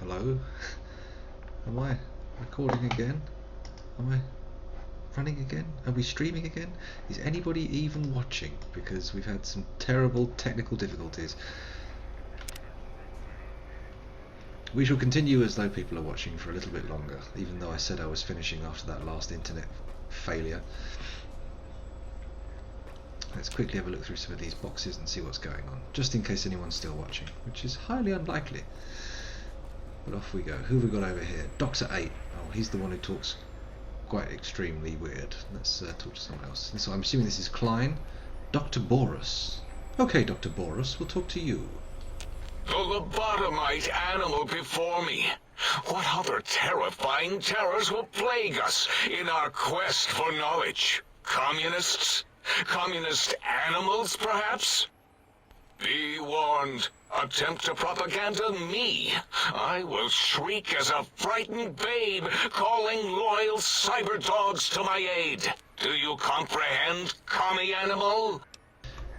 Hello? Am I recording again? Am I running again? Are we streaming again? Is anybody even watching? Because we've had some terrible technical difficulties. We shall continue as though people are watching for a little bit longer, even though I said I was finishing after that last internet failure. Let's quickly have a look through some of these boxes and see what's going on, just in case anyone's still watching, which is highly unlikely. But off we go. Who have we got over here? Dr. 8. Oh, he's the one who talks quite extremely weird. Let's talk to someone else. So I'm assuming this is Klein. Dr. Boris. Okay, Dr. Boris, we'll talk to you. The lobotomite animal before me. What other terrifying terrors will plague us in our quest for knowledge? Communists? Communist animals, perhaps? Be warned. Attempt to propaganda me. I will shriek as a frightened babe, calling loyal cyber dogs to my aid. Do you comprehend, commie animal?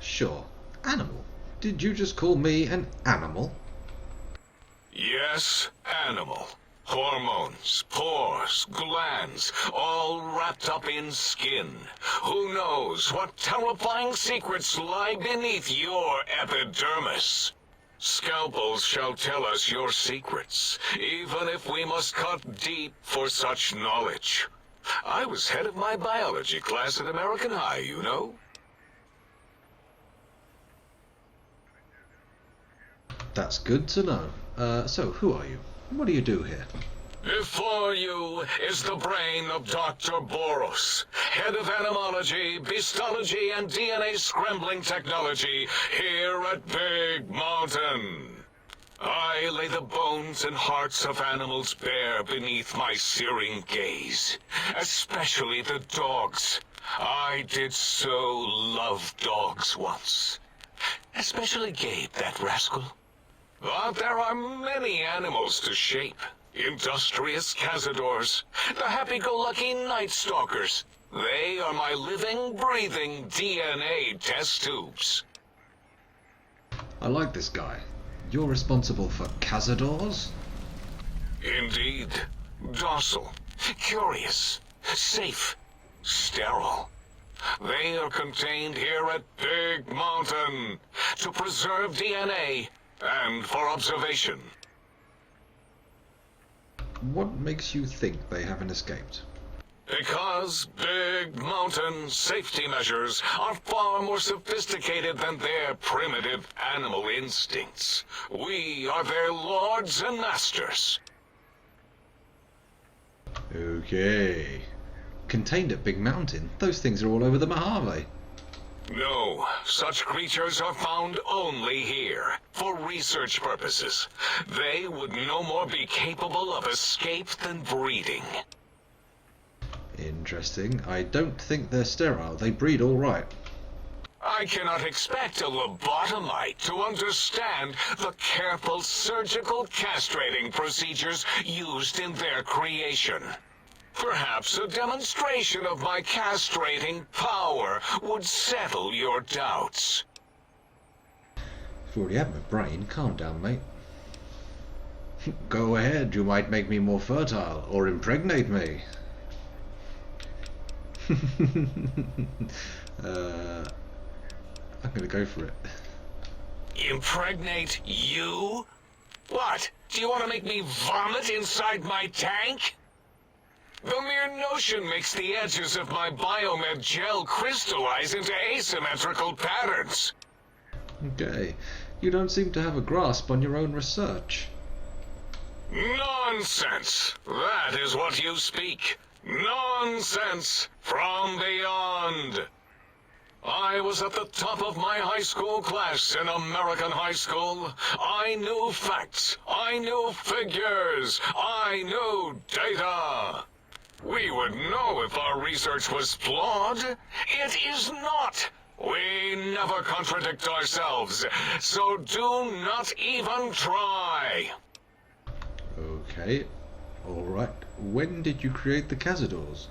Sure. Animal? Did you just call me an animal? Yes, animal. Hormones, pores, glands, all wrapped up in skin. Who knows what terrifying secrets lie beneath your epidermis? Scalpels shall tell us your secrets, even if we must cut deep for such knowledge. I was head of my biology class at American High, you know. That's good to know. So, who are you? What do you do here? Before you is the brain of Dr. Boros, head of animology, beastology, and DNA scrambling technology here at Big Mountain. I lay the bones and hearts of animals bare beneath my searing gaze, especially the dogs. I did so love dogs once. Especially Gabe, that rascal. But there are many animals to shape. Industrious cazadors, the happy-go-lucky night stalkers. They are my living, breathing DNA test tubes. I like this guy. You're responsible for cazadors? Indeed. Docile, curious, safe, sterile. They are contained here at Big Mountain to preserve DNA and for observation. What makes you think they haven't escaped? Because Big Mountain safety measures are far more sophisticated than their primitive animal instincts. We are their lords and masters. Okay. Contained at Big Mountain? Those things are all over the Mojave. No, such creatures are found only here, for research purposes. They would no more be capable of escape than breeding. Interesting. I don't think they're sterile. They breed all right. I cannot expect a lobotomite to understand the careful surgical castrating procedures used in their creation. Perhaps a demonstration of my castrating power would settle your doubts. I've already had my brain. Calm down, mate. Go ahead. You might make me more fertile or impregnate me. I'm gonna go for it. Impregnate you? What? Do you want to make me vomit inside my tank? The mere notion makes the edges of my biomed gel crystallize into asymmetrical patterns. Okay. You don't seem to have a grasp on your own research. Nonsense! That is what you speak. Nonsense from beyond. I was at the top of my high school class in American high school. I knew facts. I knew figures. I knew data. We would know if our research was flawed. It is not. We never contradict ourselves, so do not even try. Okay. Alright. When did you create the cazadors?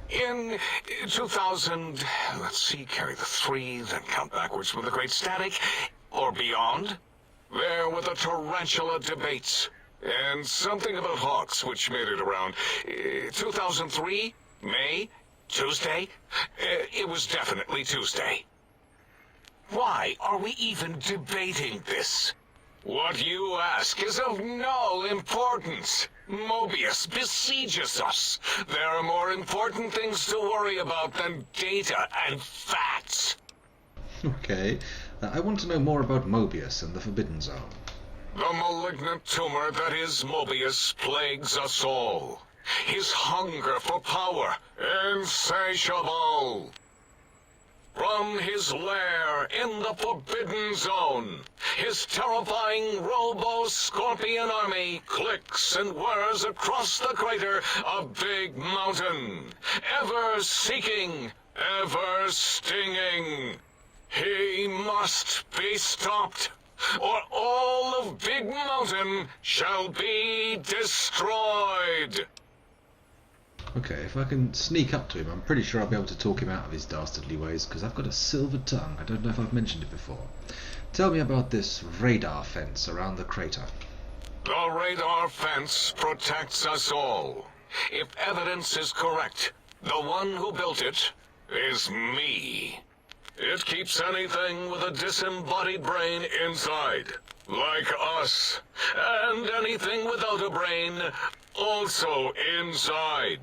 In 2000, let's see, carry the 3, then count backwards with the great static, or beyond. There were the tarantula debates. And something about Hawks, which made it around 2003, May, Tuesday. It was definitely Tuesday. Why are we even debating this? What you ask is of no importance. Mobius besieges us. There are more important things to worry about than data and facts. Okay. I want to know more about Mobius and the Forbidden Zone. The malignant tumor that is Mobius plagues us all. His hunger for power, insatiable. From his lair in the Forbidden Zone, his terrifying robo-scorpion army clicks and whirs across the crater of Big Mountain, ever seeking, ever stinging. He must be stopped, or all of Big Mountain shall be destroyed. Okay, if I can sneak up to him, I'm pretty sure I'll be able to talk him out of his dastardly ways, because I've got a silver tongue. I don't know if I've mentioned it before. Tell me about this radar fence around the crater. The radar fence protects us all. If evidence is correct, the one who built it is me. It keeps anything with a disembodied brain inside, like us, and anything without a brain also inside.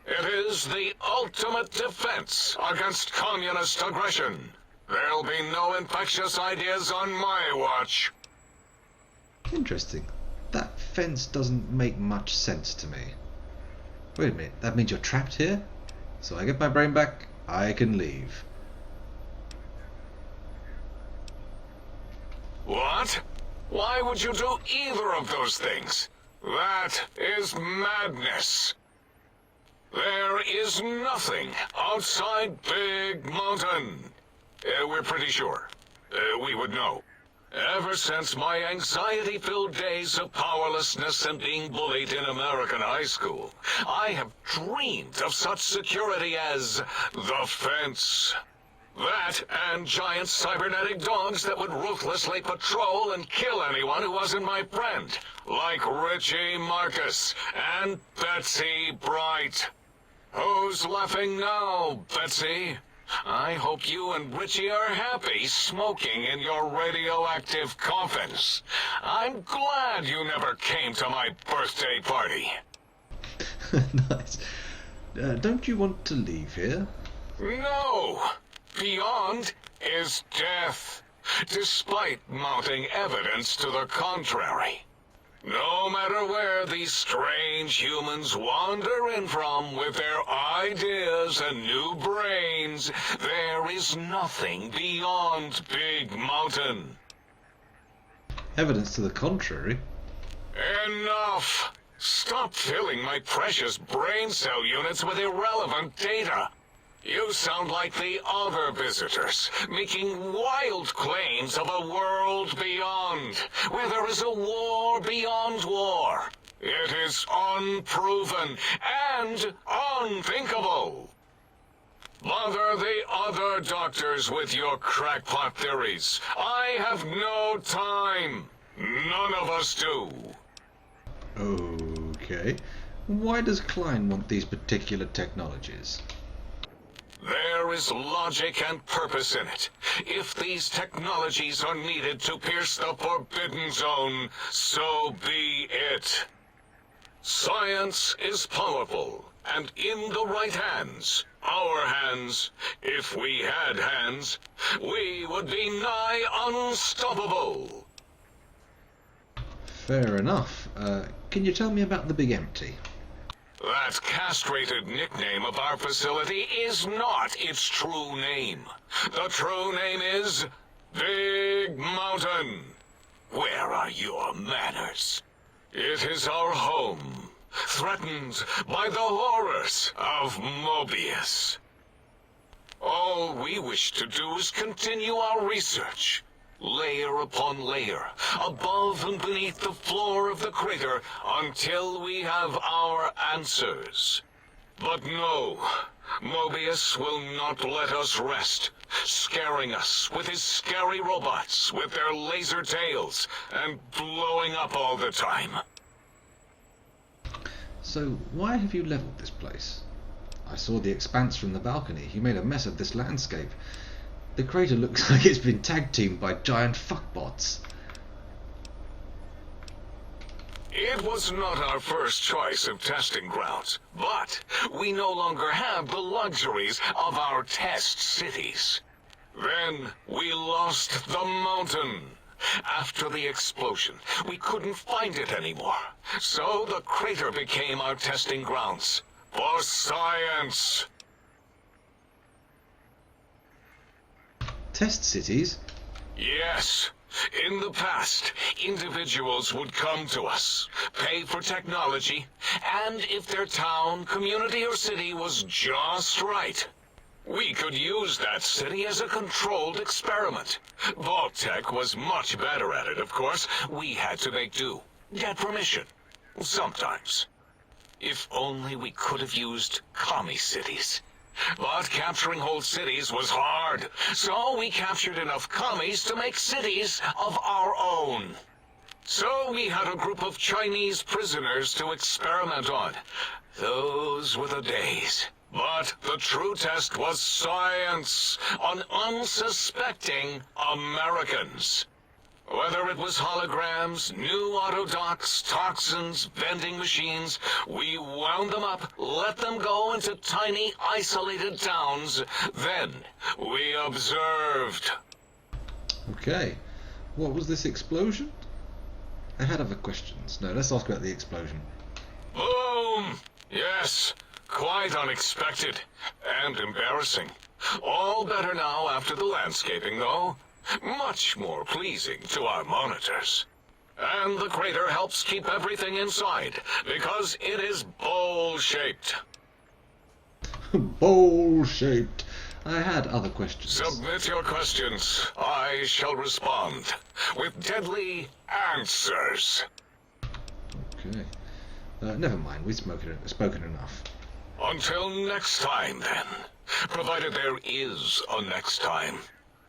It is the ultimate defense against communist aggression. There'll be no infectious ideas on my watch. Interesting. That fence doesn't make much sense to me. Wait a minute, that means you're trapped here? So I get my brain back, I can leave. What? Why would you do either of those things? That is madness. There is nothing outside Big Mountain. We're pretty sure. We would know. Ever since my anxiety-filled days of powerlessness and being bullied in American high school, I have dreamed of such security as the fence. That and giant cybernetic dogs that would ruthlessly patrol and kill anyone who wasn't my friend, like Richie Marcus and Betsy Bright. Who's laughing now, Betsy? I hope you and Richie are happy smoking in your radioactive coffins. I'm glad you never came to my birthday party. Nice. Don't you want to leave here? No! Beyond is death, despite mounting evidence to the contrary. No matter where these strange humans wander in from with their ideas and new brains, there is nothing beyond Big Mountain. Evidence to the contrary? Enough! Stop filling my precious brain cell units with irrelevant data. You sound like the other visitors, making wild claims of a world beyond, where there is a war beyond war. It is unproven and unthinkable. Bother the other doctors with your crackpot theories. I have no time. None of us do. Okay. Why does Klein want these particular technologies? There is logic and purpose in it. If these technologies are needed to pierce the Forbidden Zone, so be it. Science is powerful, and in the right hands, our hands, if we had hands, we would be nigh unstoppable. Fair enough. Can you tell me about the Big Empty? That castrated nickname of our facility is not its true name. The true name is Big Mountain. Where are your manners? It is our home, threatened by the horrors of Mobius. All we wish to do is continue our research, layer upon layer, above and beneath the floor of the crater, until we have our answers. But no, Mobius will not let us rest, scaring us with his scary robots with their laser tails and blowing up all the time. So, why have you levelled this place? I saw the expanse from the balcony. You made a mess of this landscape. The crater looks like it's been tag-teamed by giant fuckbots. It was not our first choice of testing grounds, but we no longer have the luxuries of our test cities. Then we lost the mountain. After the explosion, we couldn't find it anymore. So the crater became our testing grounds for science. Test cities? Yes. In the past, individuals would come to us, pay for technology, and if their town, community, or city was just right, we could use that city as a controlled experiment. Vault-Tec was much better at it, of course. We had to make do. Get permission. Sometimes. If only we could have used commie cities. But capturing whole cities was hard, so we captured enough commies to make cities of our own. So we had a group of Chinese prisoners to experiment on. Those were the days. But the true test was science on unsuspecting Americans. Whether it was holograms, new autodocs, toxins, vending machines, we wound them up, let them go into tiny, isolated towns. Then we observed. Okay. What was this explosion? I had other questions. No, let's ask about the explosion. Boom! Yes, quite unexpected and embarrassing. All better now after the landscaping, though. Much more pleasing to our monitors. And the crater helps keep everything inside, because it is bowl-shaped. Bowl-shaped. I had other questions. Submit your questions. I shall respond with deadly answers. Okay. Never mind, we've spoken enough. Until next time, then. Provided there is a next time.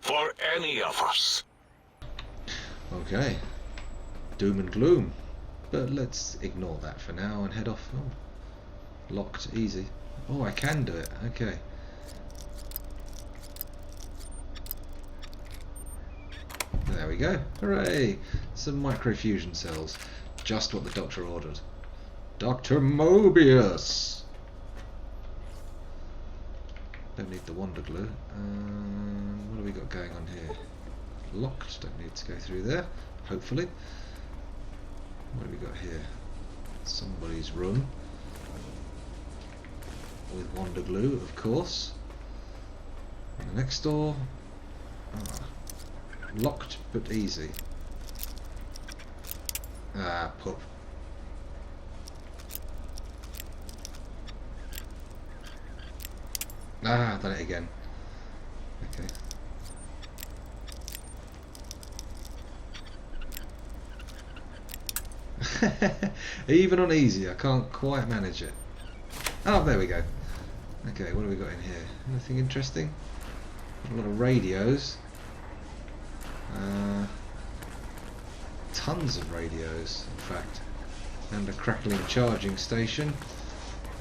For any of us. Okay. Doom and gloom. But let's ignore that for now and head off. Oh. Locked, easy. Oh, I can do it. Okay. There we go. Hooray! Some microfusion cells. Just what the doctor ordered. Dr. Mobius! Don't need the wonder glue. What have we got going on here? Locked. Don't need to go through there. Hopefully. What have we got here? Somebody's room. With wonder glue, of course. And the next door. Ah. Locked but easy. Ah, pup. Ah, done it again. Okay. Even on easy, I can't quite manage it. Oh, there we go. Okay, what have we got in here? Anything interesting? A lot of radios. Tons of radios, in fact. And a crackling charging station.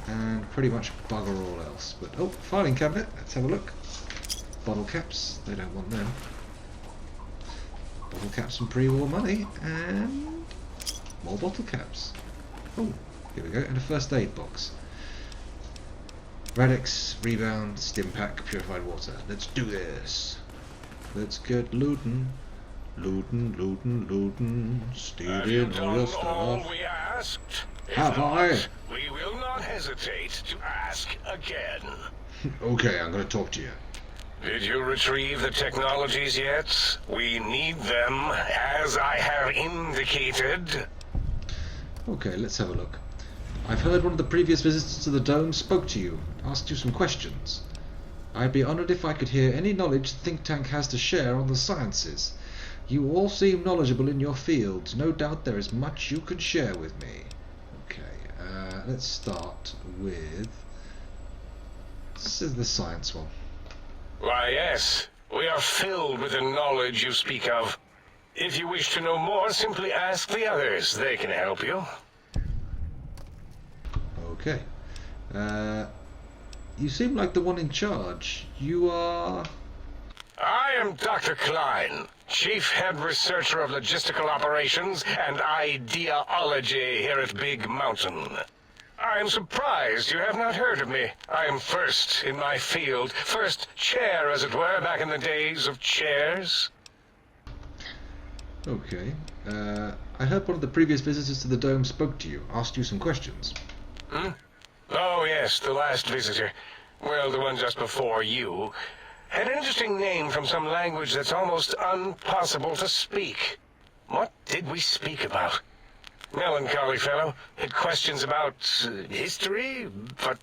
And pretty much bugger all else. But oh, filing cabinet. Let's have a look. Bottle caps. They don't want them. Bottle caps and pre-war money, and more bottle caps. Oh, here we go. And a first aid box. Radix, rebound, stim pack, purified water. Let's do this. Let's get lootin'. Lootin', lootin', lootin'. Stealing all your stuff. All we asked? Have I? We will not hesitate to ask again. Okay, I'm gonna talk to you. Did you retrieve the technologies yet? We need them, as I have indicated. Okay, let's have a look. I've heard one of the previous visitors to the dome spoke to you, asked you some questions. I'd be honoured if I could hear any knowledge the think tank has to share on the sciences. You all seem knowledgeable in your fields. No doubt there is much you could share with me. Okay, let's start with... This is the science one. Why, yes. We are filled with the knowledge you speak of. If you wish to know more, simply ask the others. They can help you. You seem like the one in charge. You are... I am Dr. Klein, Chief Head Researcher of Logistical Operations and Ideology here at Big Mountain. I am surprised you have not heard of me. I am first in my field, first chair, as it were, back in the days of chairs. Okay. I heard one of the previous visitors to the dome spoke to you, asked you some questions. Hmm? Oh, yes, the last visitor. Well, the one just before you. Had an interesting name from some language that's almost impossible to speak. What did we speak about? Melancholy fellow. Had questions about history, but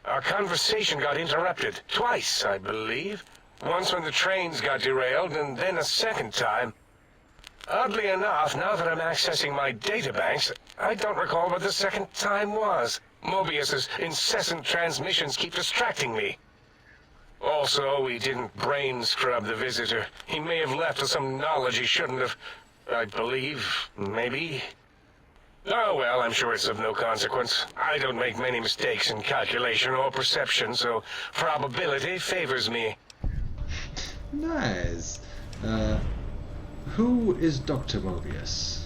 our conversation got interrupted. Twice, I believe. Once when the trains got derailed, and then a second time. Oddly enough, now that I'm accessing my databanks, I don't recall what the second time was. Mobius's incessant transmissions keep distracting me. Also, we didn't brain scrub the visitor. He may have left with some knowledge he shouldn't have. I believe, maybe. Oh well, I'm sure it's of no consequence. I don't make many mistakes in calculation or perception, so probability favors me. Nice. Who is Dr. Mobius?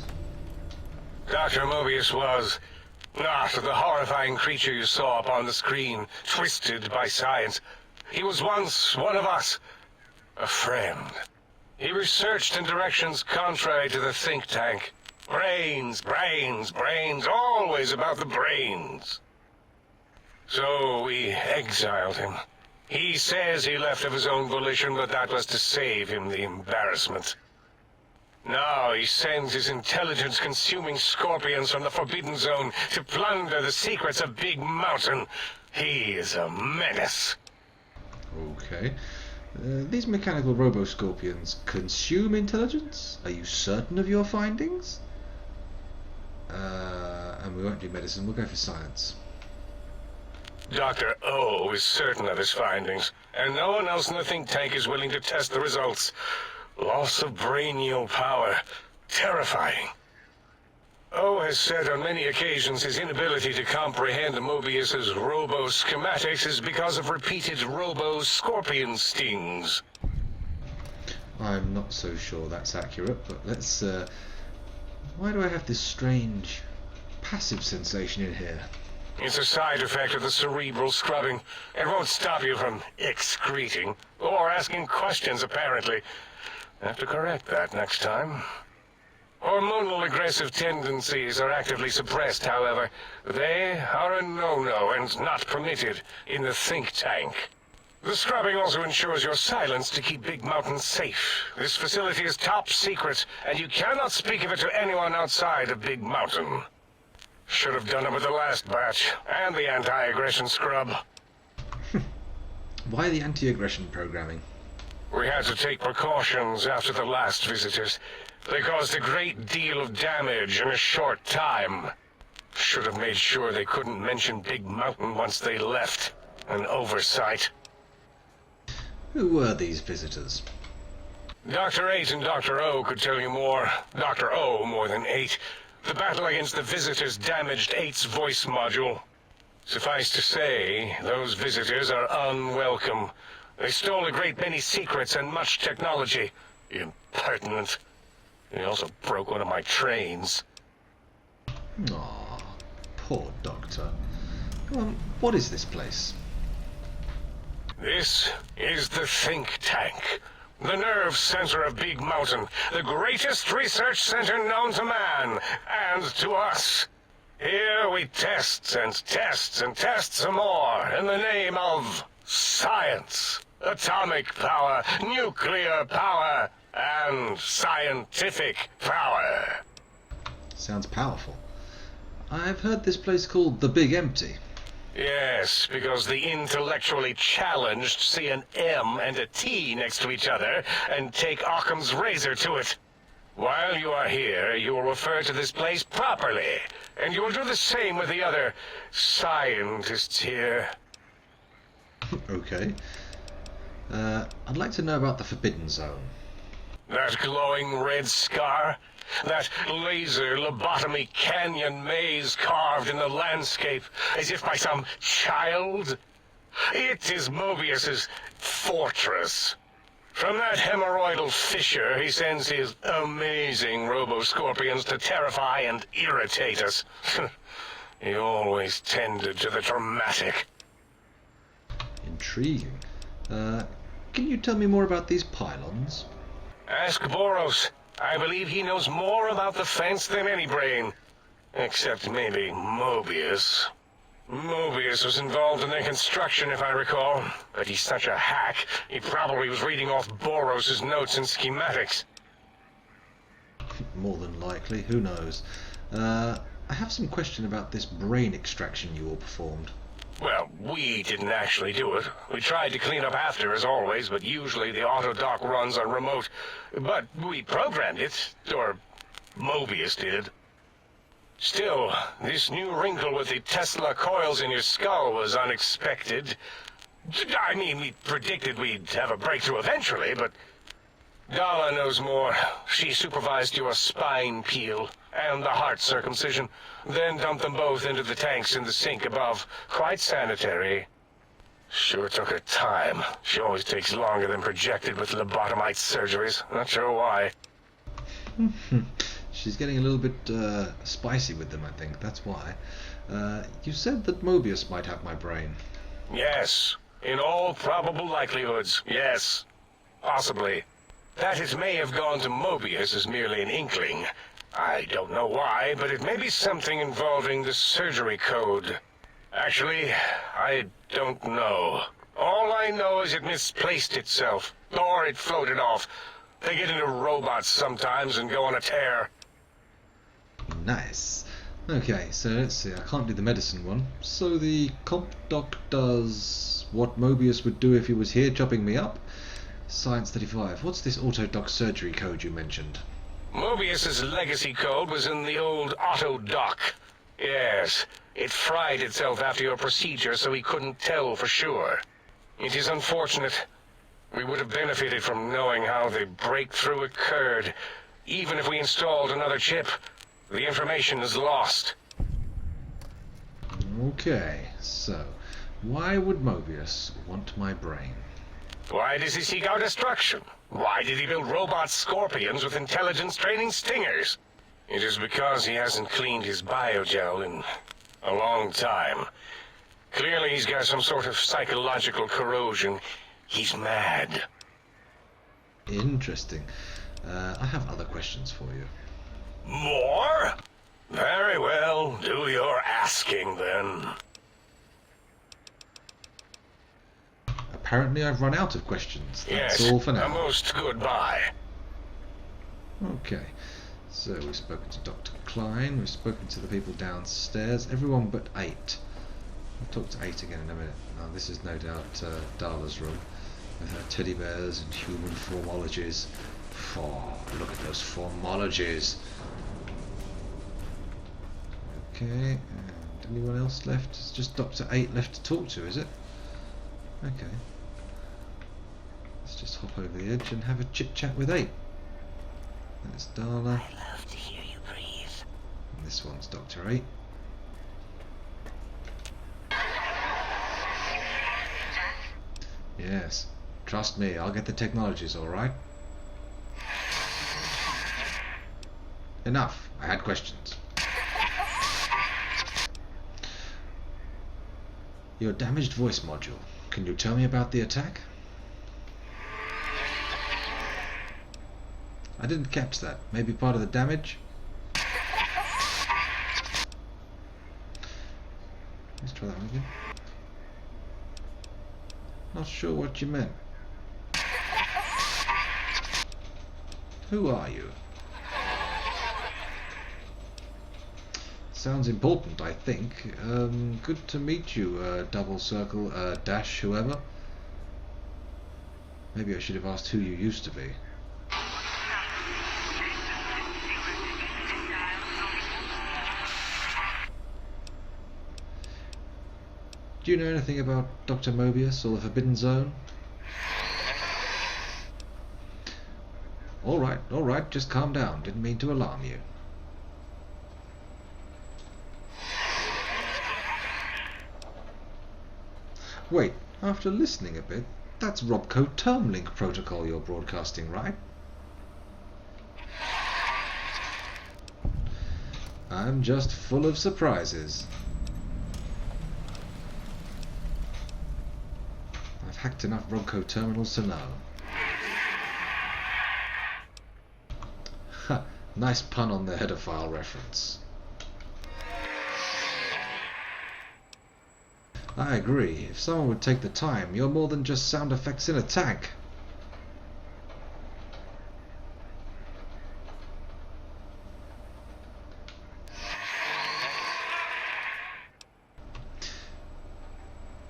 Dr. Mobius was not the horrifying creature you saw up on the screen, twisted by science. He was once one of us, a friend. He researched in directions contrary to the think tank. Brains, brains, brains, always about the brains. So we exiled him. He says he left of his own volition, but that was to save him the embarrassment. Now he sends his intelligence-consuming scorpions from the Forbidden Zone to plunder the secrets of Big Mountain. He is a menace. Okay. These mechanical robo-scorpions consume intelligence? Are you certain of your findings? And we won't do medicine, we'll go for science. Dr. O is certain of his findings, and no one else in the think tank is willing to test the results. Loss of brainial power. Terrifying. O has said on many occasions his inability to comprehend Mobius's robo-schematics is because of repeated robo-scorpion stings. I'm not so sure that's accurate, but let's... Why do I have this strange passive sensation in here? It's a side effect of the cerebral scrubbing. It won't stop you from excreting, or asking questions, apparently. Have to correct that next time. Hormonal aggressive tendencies are actively suppressed, however. They are a no-no and not permitted in the think tank. The scrubbing also ensures your silence to keep Big Mountain safe. This facility is top secret, and you cannot speak of it to anyone outside of Big Mountain. Should have done it with the last batch, and the anti-aggression scrub. Why the anti-aggression programming? We had to take precautions after the last visitors. They caused a great deal of damage in a short time. Should have made sure they couldn't mention Big Mountain once they left. An oversight. Who were these visitors? Dr. 8 and Dr. O could tell you more. Dr. O more than 8. The battle against the visitors damaged 8's voice module. Suffice to say, those visitors are unwelcome. They stole a great many secrets and much technology. Impertinent. They also broke one of my trains. Aw, poor doctor. What is this place? This is the think tank. The nerve center of Big Mountain. The greatest research center known to man, and to us. Here we test and test and test some more in the name of science. Atomic power, nuclear power, and scientific power. Sounds powerful. I've heard this place called the Big Empty. Yes, because the intellectually challenged see an M and a T next to each other and take Occam's razor to it. While you are here, you will refer to this place properly, and you will do the same with the other scientists here. Okay. I'd like to know about the Forbidden Zone. That glowing red scar? That laser lobotomy canyon maze carved in the landscape as if by some child. It is Mobius's fortress. From that hemorrhoidal fissure, he sends his amazing robo-scorpions to terrify and irritate us. He always tended to the dramatic. Intriguing. Can you tell me more about these pylons? Ask Boros. I believe he knows more about the fence than any brain. Except maybe Mobius. Mobius was involved in their construction, if I recall. But he's such a hack, he probably was reading off Boros' notes and schematics. More than likely, who knows. I have some question about this brain extraction you all performed. Well, we didn't actually do it. We tried to clean up after, as always, but usually the auto-dock runs on remote. But we programmed it, or Mobius did. Still, this new wrinkle with the Tesla coils in your skull was unexpected. I mean, we predicted we'd have a breakthrough eventually, but Dala knows more. She supervised your spine peel and the heart circumcision, then dumped them both into the tanks in the sink above. Quite sanitary. Sure took her time. She always takes longer than projected with lobotomite surgeries. Not sure why. She's getting a little bit spicy with them, I think. That's why. You said that Mobius might have my brain. Yes. In all probable likelihoods, yes. Possibly. That it may have gone to Mobius is merely an inkling. I don't know why, but it may be something involving the surgery code. Actually, I don't know. All I know is it misplaced itself, or it floated off. They get into robots sometimes and go on a tear. Nice. Okay, so let's see. I can't do the medicine one. So the comp doc does what Mobius would do if he was here chopping me up. Science 35. What's this auto-doc surgery code you mentioned? Mobius's legacy code was in the old auto-doc. Yes, it fried itself after your procedure, so he couldn't tell for sure. It is unfortunate. We would have benefited from knowing how the breakthrough occurred. Even if we installed another chip, the information is lost. Okay, so why would Mobius want my brain? Why does he seek our destruction? Why did he build robot scorpions with intelligence training stingers? It is because he hasn't cleaned his biogel in a long time. Clearly he's got some sort of psychological corrosion. He's mad. Interesting. I have other questions for you. More? Very well. Do your asking, then. Apparently I've run out of questions. That's Yes, all for now. a most goodbye. Okay, so we've spoken to Dr. Klein, we've spoken to the people downstairs, everyone but 8. I'll talk to 8 again in a minute. Now, this is no doubt Darla's room, with her teddy bears and human formologies. Oh, look at those formologies! Okay, and anyone else left? It's just Dr. 8 left to talk to, is it? Okay. Let's just hop over the edge and have a chit-chat with 8. That's Darla. I love to hear you breathe. And this one's Dr. 8. Yes. Trust me, I'll get the technologies, alright? Enough. I had questions. Your damaged voice module. Can you tell me about the attack? I didn't catch that. Maybe part of the damage? Let's try that one again. Not sure what you meant. Who are you? Sounds important, I think. Good to meet you, double circle, dash, whoever. Maybe I should have asked who you used to be. Do you know anything about Dr. Mobius or the Forbidden Zone? Alright, just calm down. Didn't mean to alarm you. Wait, after listening a bit, that's Robco Termlink protocol you're broadcasting, right? I'm just full of surprises. I've hacked enough Robco terminals to know. Ha! Nice pun on the header file reference. I agree. If someone would take the time, you're more than just sound effects in a tank.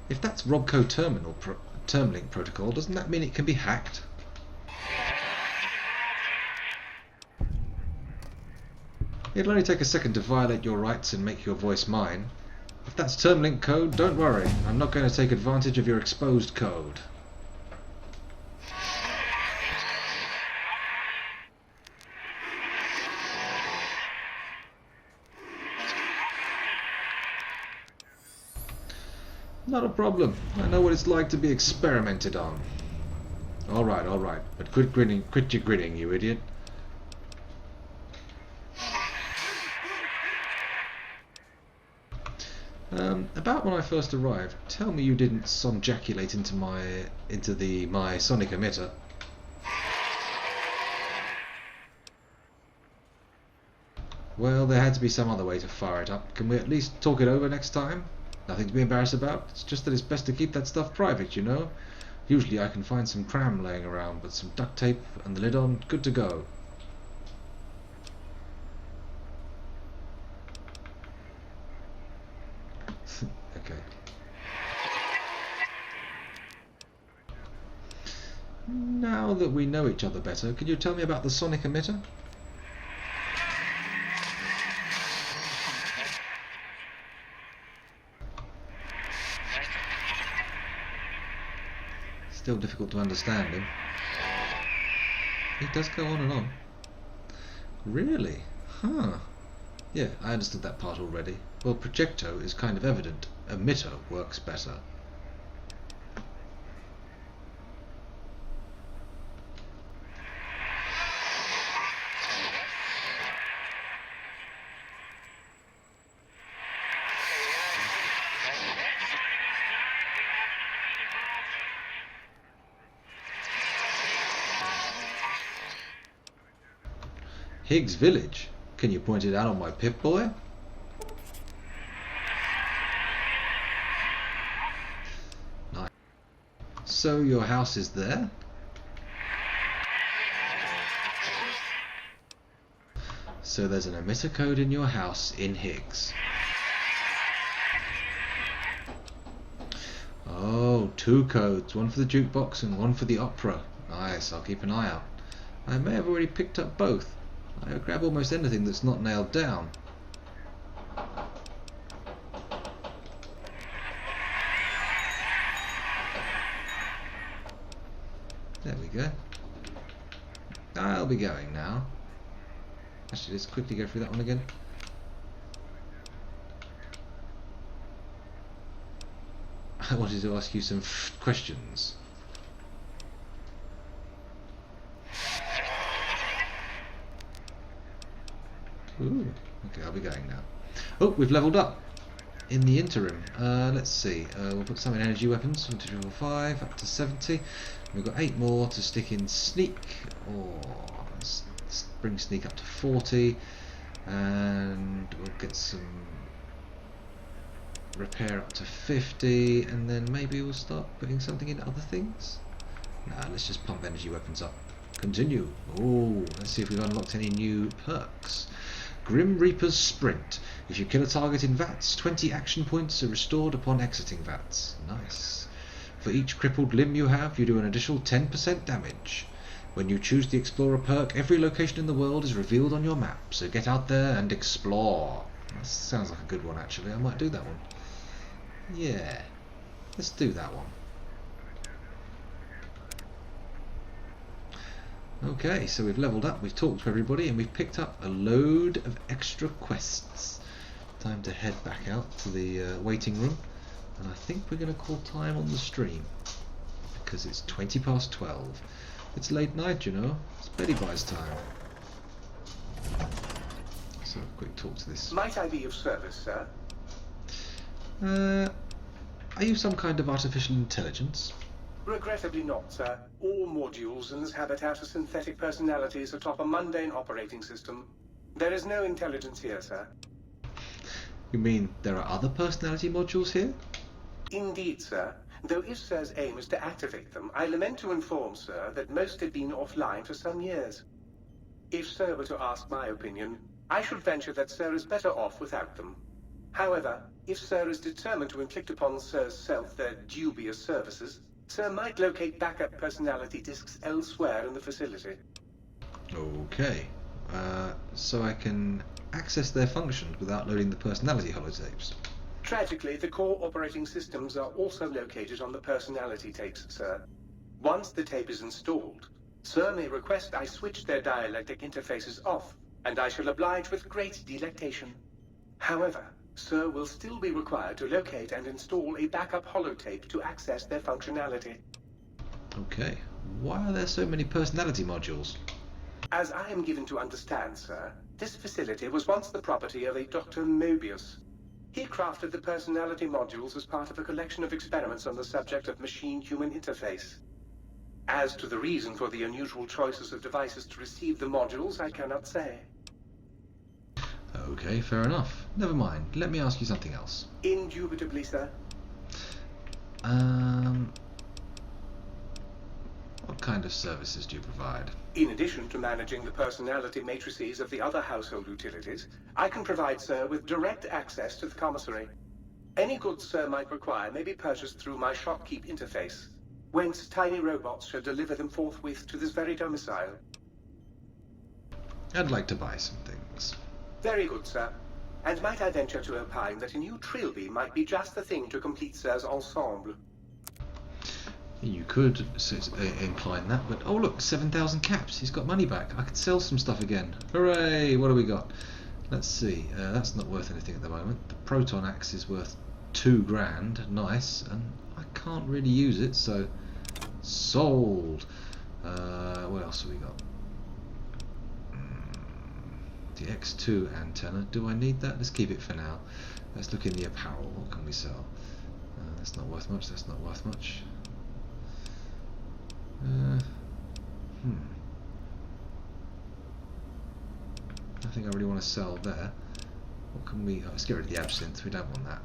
If that's Robco Termlink protocol, doesn't that mean it can be hacked? It'll only take a second to violate your rights and make your voice mine. If that's Termlink code, don't worry. I'm not going to take advantage of your exposed code. Not a problem. I know what it's like to be experimented on. Alright. But quit your grinning, you idiot. About when I first arrived, tell me you didn't sonjaculate into my sonic emitter. Well, there had to be some other way to fire it up. Can we at least talk it over next time? Nothing to be embarrassed about. It's just that it's best to keep that stuff private, you know. Usually I can find some cram laying around, but some duct tape and the lid on, good to go. Okay. Now that we know each other better, could you tell me about the sonic emitter? Still difficult to understand him. He does go on and on. Really? Huh. Yeah, I understood that part already. Well, projecto is kind of evident. Emitter works better. Higgs Village? Can you point it out on my Pip-Boy? Nice. So your house is there? So there's an emitter code in your house in Higgs. Oh, 2 codes. One for the jukebox and one for the opera. Nice, I'll keep an eye out. I may have already picked up both. I grab almost anything that's not nailed down. There we go. I'll be going now. Actually, let's quickly go through that one again. I wanted to ask you some questions. Ooh, okay, I'll be going now. Oh, we've leveled up. In the interim, let's see. We'll put some in energy weapons. 1, 2, 3, 4, 5, up to 70. We've got 8 more to stick in sneak. Or let's bring sneak up to 40, and we'll get some repair up to 50, and then maybe we'll start putting something in other things. Nah, let's just pump energy weapons up. Continue. Oh, let's see if we've unlocked any new perks. Grim Reaper's Sprint. If you kill a target in VATS, 20 action points are restored upon exiting VATS. Nice. For each crippled limb you have, you do an additional 10% damage. When you choose the Explorer perk, every location in the world is revealed on your map, so get out there and explore. That sounds like a good one, actually. I might do that one. Yeah, let's do that one. Okay, so we've leveled up, we've talked to everybody, and we've picked up a load of extra quests. Time to head back out to the waiting room, and I think we're going to call time on the stream because it's 20 past 12. It's late night, you know. It's Betty Buy's time. So a quick talk to this. Might I be of service, sir? Are you some kind of artificial intelligence? Regrettably not, sir. All modules in this habitat are synthetic personalities atop a mundane operating system. There is no intelligence here, sir. You mean there are other personality modules here? Indeed, sir. Though if sir's aim is to activate them, I lament to inform, sir, that most have been offline for some years. If sir were to ask my opinion, I should venture that sir is better off without them. However, if sir is determined to inflict upon sir's self their dubious services, sir might locate backup personality disks elsewhere in the facility. Okay. So I can access their functions without loading the personality holotapes. Tragically, the core operating systems are also located on the personality tapes, sir. Once the tape is installed, sir may request I switch their dialectic interfaces off, and I shall oblige with great delectation. However, sir will still be required to locate and install a backup holotape to access their functionality. Okay. Why are there so many personality modules? As I am given to understand, sir, this facility was once the property of a Dr. Mobius. He crafted the personality modules as part of a collection of experiments on the subject of machine-human interface. As to the reason for the unusual choices of devices to receive the modules, I cannot say. Okay, fair enough. Never mind. Let me ask you something else. Indubitably, sir. What kind of services do you provide? In addition to managing the personality matrices of the other household utilities, I can provide sir with direct access to the commissary. Any goods sir might require may be purchased through my shopkeep interface, whence tiny robots shall deliver them forthwith to this very domicile. I'd like to buy some things. Very good, sir. And might I venture to opine that a new trilby might be just the thing to complete sir's ensemble? You could incline that, but oh look, 7,000 caps. He's got money back. I could sell some stuff again. Hooray! What do we got? Let's see. That's not worth anything at the moment. The proton axe is worth 2 grand. Nice, and I can't really use it, so sold. What else have we got? The X2 antenna. Do I need that? Let's keep it for now. Let's look in the apparel. What can we sell? That's not worth much. That's not worth much. Nothing I really want to sell there. What can we... Oh, let's get rid of the absinthe. We don't want that.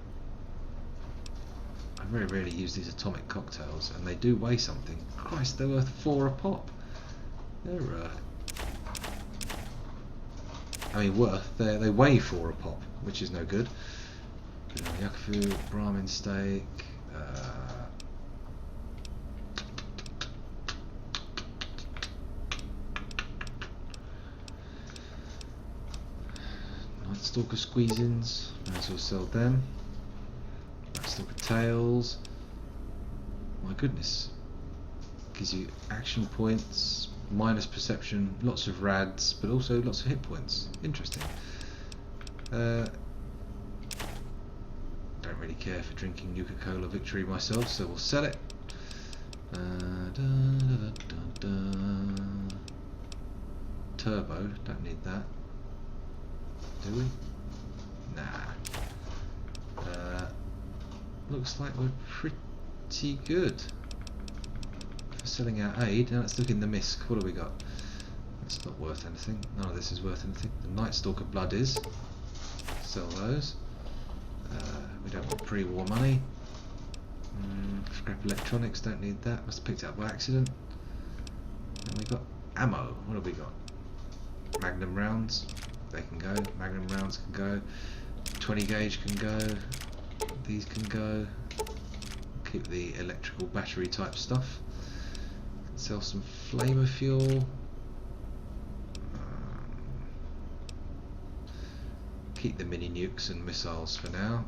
I very rarely use these atomic cocktails, and they do weigh something. Christ, they're worth 4 a pop. They're they weigh 4 a pop, which is no good. Yakufu, Brahmin steak. Night Stalker squeeze-ins. Might as well sell them. Night Stalker tails. My goodness. Gives you action points, minus perception, lots of rads, but also lots of hit points. Interesting. Don't really care for drinking Nuka-Cola Victory myself, so we'll sell it. Turbo, don't need that. Do we? Nah. Looks like we're pretty good for selling our aid. Now let's look in the MISC. What do we got? That's not worth anything. None of this is worth anything. The Night Stalker blood is. Sell those. We don't want pre-war money. Scrap electronics, don't need that. Must have picked it up by accident. And we got ammo. What have we got? Magnum rounds. They can go. Magnum rounds can go. 20 gauge can go. These can go. Keep the electrical battery type stuff. Sell some flamer fuel. Keep the mini nukes and missiles for now.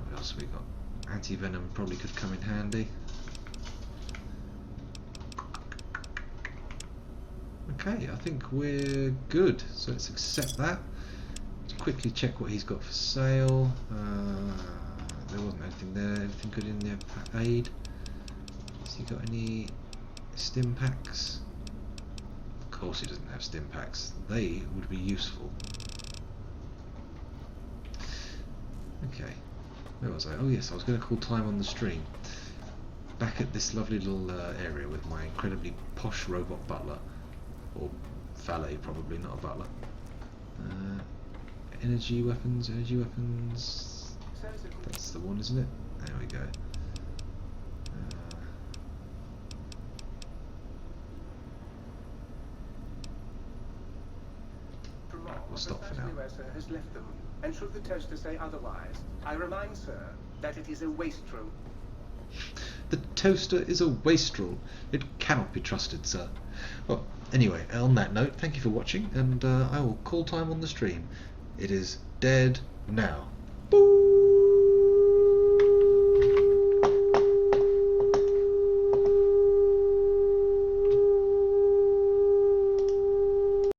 What else have we got? Anti-venom probably could come in handy. Okay, I think we're good. So let's accept that. Let's quickly check what he's got for sale. There wasn't anything there. Anything good in there? Aid. Has he got any stim packs? Of course he doesn't have stim packs. They would be useful. Okay. Where was I? Oh yes, I was going to call time on the stream. Back at this lovely little area with my incredibly posh robot butler. Or valet, probably, not a butler. Energy weapons. That's the one, isn't it? There we go. We'll stop for now. Has left them, and should the toaster say otherwise, I remind sir that it is a wastrel. The toaster is a wastrel. It cannot be trusted, sir. Well, anyway, on that note, thank you for watching, and I will call time on the stream. It is dead now. Boo!